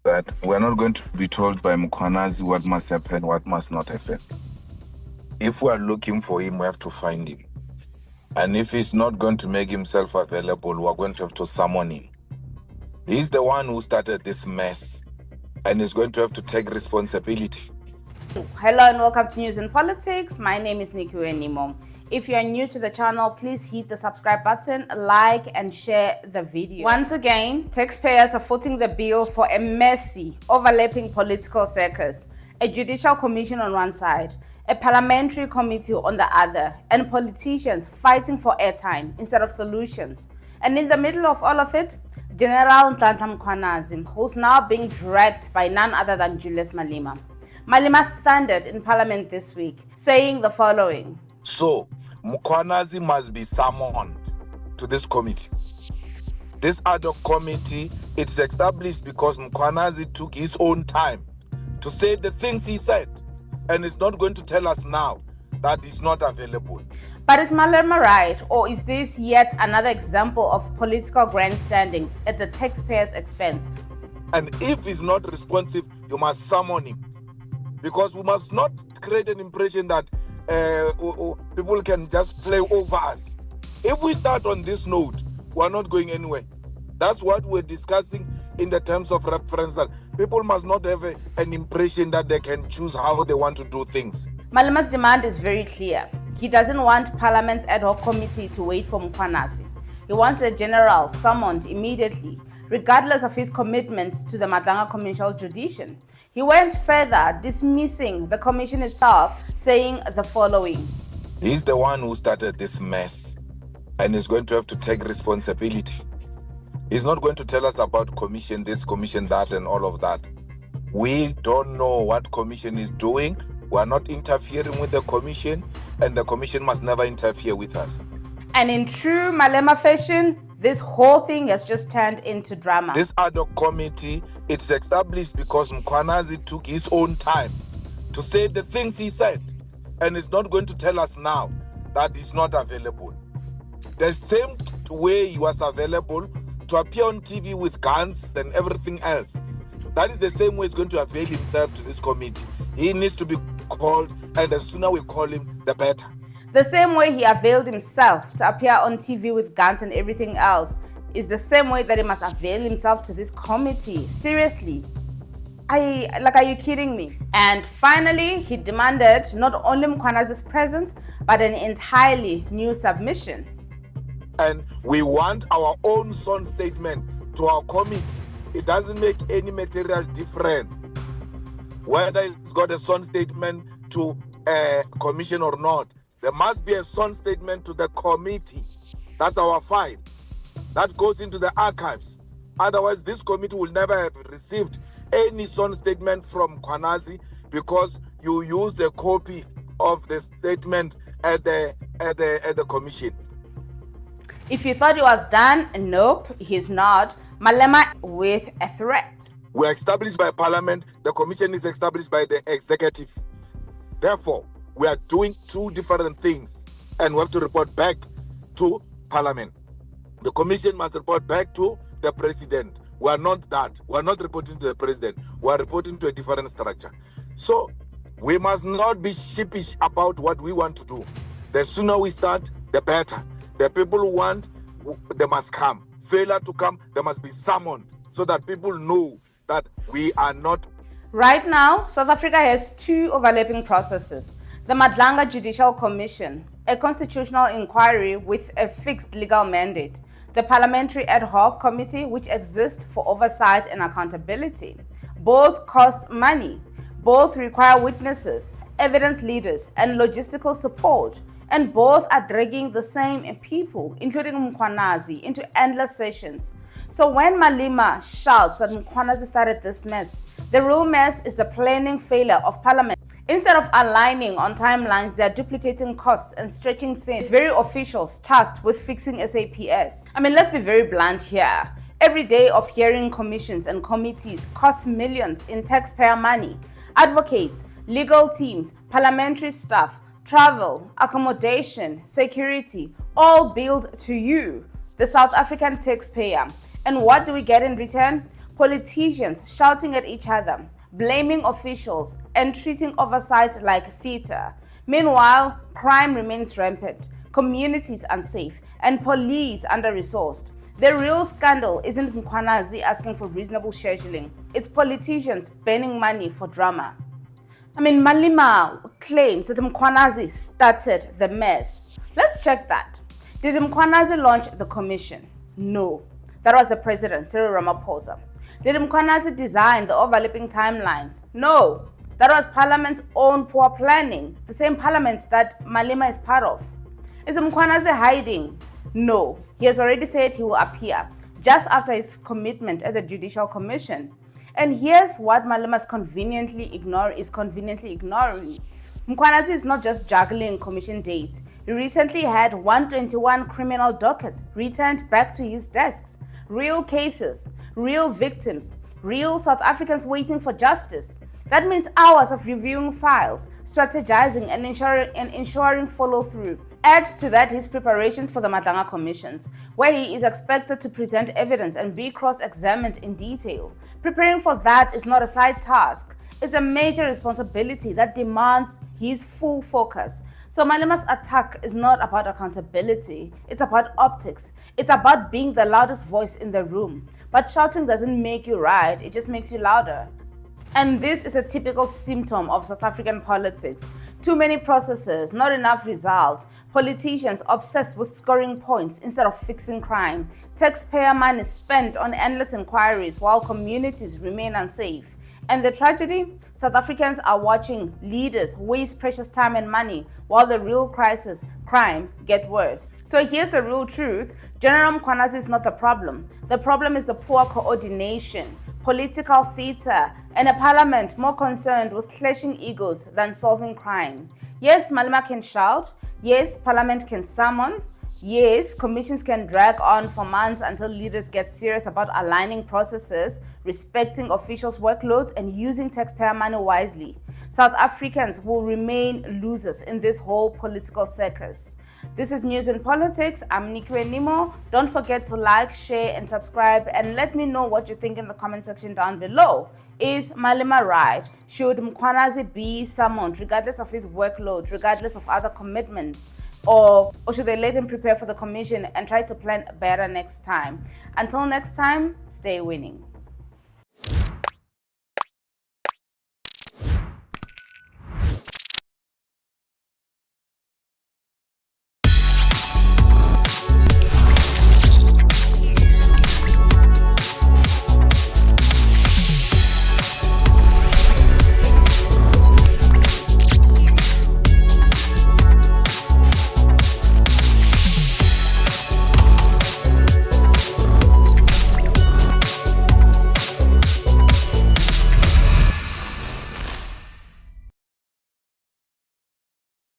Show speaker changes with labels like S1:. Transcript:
S1: that we're not going to be told by Mkhwanazi what must happen, what must not happen. If we are looking for him, we have to find him. And if he's not going to make himself available, we're going to have to summon him. He's the one who started this mess, and he's going to have to take responsibility.
S2: Hello and welcome to News and Politics. My name is Nikiwe Nemo. If you are new to the channel, please hit the subscribe button, like and share the video. Once again, taxpayers are footing the bill for a messy, overlapping political circus. A judicial commission on one side, a parliamentary committee on the other, and politicians fighting for airtime instead of solutions. And in the middle of all of it, General Nhlanhla Mkhwanazi, who's now being dragged by none other than Julius Malema. Malema thundered in Parliament this week, saying the following.
S1: So, Mkhwanazi must be summoned to this committee. This Adhoc committee, it's established because Mkhwanazi took his own time to say the things he said. And it's not going to tell us now that he's not available.
S2: But is Malema right, or is this yet another example of political grandstanding at the taxpayer's expense?
S1: And if he's not responsive, you must summon him. Because we must not create an impression that people can just play over us. If we start on this note, we're not going anywhere. That's what we're discussing in the terms of reference. That people must not have an impression that they can choose how they want to do things.
S2: Malema's demand is very clear. He doesn't want Parliament's ad hoc committee to wait for Mkhwanazi. He wants the general summoned immediately, regardless of his commitments to the Madlanga commercial jurisdiction. He went further, dismissing the commission itself, saying the following.
S1: He's the one who started this mess, and he's going to have to take responsibility. He's not going to tell us about commission this, commission that, and all of that. We don't know what commission is doing. We are not interfering with the commission, and the commission must never interfere with us.
S2: And in true Malema fashion, this whole thing has just turned into drama.
S1: This Adhoc committee, it's established because Mkhwanazi took his own time to say the things he said. And it's not going to tell us now that he's not available. The same way he was available to appear on TV with guns and everything else, that is the same way he's going to avail himself to this committee. He needs to be called, and the sooner we call him, the better.
S2: The same way he availed himself to appear on TV with guns and everything else is the same way that he must avail himself to this committee. Seriously. Are you kidding me? And finally, he demanded not only Mkhwanazi's presence, but an entirely new submission.
S1: And we want our own sworn statement to our committee. It doesn't make any material difference whether it's got a sworn statement to a commission or not. There must be a sworn statement to the committee. That's our file. That goes into the archives. Otherwise, this committee will never have received any sworn statement from Mkhwanazi because you used a copy of the statement at the commission.
S2: If you thought he was done, nope, he's not. Malema with a threat.
S1: We're established by Parliament. The commission is established by the executive. Therefore, we are doing two different things, and we have to report back to Parliament. The commission must report back to the president. We are not that. We are not reporting to the president. We are reporting to a different structure. So we must not be sheepish about what we want to do. The sooner we start, the better. The people who want, they must come. Failure to come, they must be summoned so that people know that we are not.
S2: Right now, South Africa has two overlapping processes. The Madlanga Judicial Commission, a constitutional inquiry with a fixed legal mandate. The Parliamentary Ad Hoc Committee, which exists for oversight and accountability. Both cost money. Both require witnesses, evidence leaders, and logistical support. And both are dragging the same people, including Mkhwanazi, into endless sessions. So when Malema shouts that Mkhwanazi started this mess, the real mess is the planning failure of Parliament. Instead of aligning on timelines, they are duplicating costs and stretching things. Very officials tasked with fixing SAPS. I mean, let's be very blunt here. Every day of hearing commissions and committees costs millions in taxpayer money. Advocates, legal teams, parliamentary staff, travel, accommodation, security, all billed to you, the South African taxpayer. And what do we get in return? politicians shouting at each other, blaming officials, and treating oversight like theater. Meanwhile, crime remains rampant, communities unsafe, and police under-resourced. The real scandal isn't Mkhwanazi asking for reasonable scheduling, it's politicians burning money for drama. Malema claims that Mkhwanazi started the mess. Let's check that. Did Mkhwanazi launch the commission? No. That was the president, Cyril Ramaphosa. Did Mkhwanazi design the overlapping timelines? No. That was Parliament's own poor planning, the same Parliament that Malema is part of. Is Mkhwanazi hiding? No. He has already said he will appear just after his commitment at the Judicial Commission. And here's what Malema is conveniently ignoring. Mkhwanazi is not just juggling commission dates. He recently had 121 criminal dockets returned back to his desks. Real cases, real victims, real South Africans waiting for justice. That means hours of reviewing files, strategizing, and ensuring follow-through. Add to that his preparations for the Madlanga commissions, where he is expected to present evidence and be cross-examined in detail. Preparing for that is not a side task. It's a major responsibility that demands his full focus. So Malema's attack is not about accountability. It's about optics. It's about being the loudest voice in the room. But shouting doesn't make you right, it just makes you louder. And this is a typical symptom of South African politics. Too many processes, not enough results. Politicians obsessed with scoring points instead of fixing crime. Taxpayer money spent on endless inquiries while communities remain unsafe. And the tragedy? South Africans are watching leaders waste precious time and money while the real crisis, crime, get worse. So here's the real truth. General Mkhwanazi is not the problem. The problem is the poor coordination, political theater, and a parliament more concerned with clashing egos than solving crime. Yes, Malema can shout. Yes, parliament can summon. Yes, commissions can drag on for months until leaders get serious about aligning processes, respecting officials' workloads, and using taxpayer money wisely. South Africans will remain losers in this whole political circus. This is News and Politics. I'm Nikiwe Nemo. Don't forget to like, share, and subscribe, and let me know what you think in the comment section down below. Is Malema right? Should Mkhwanazi be summoned regardless of his workload, regardless of other commitments? Or should they let him prepare for the commission and try to plan better next time? Until next time, stay winning.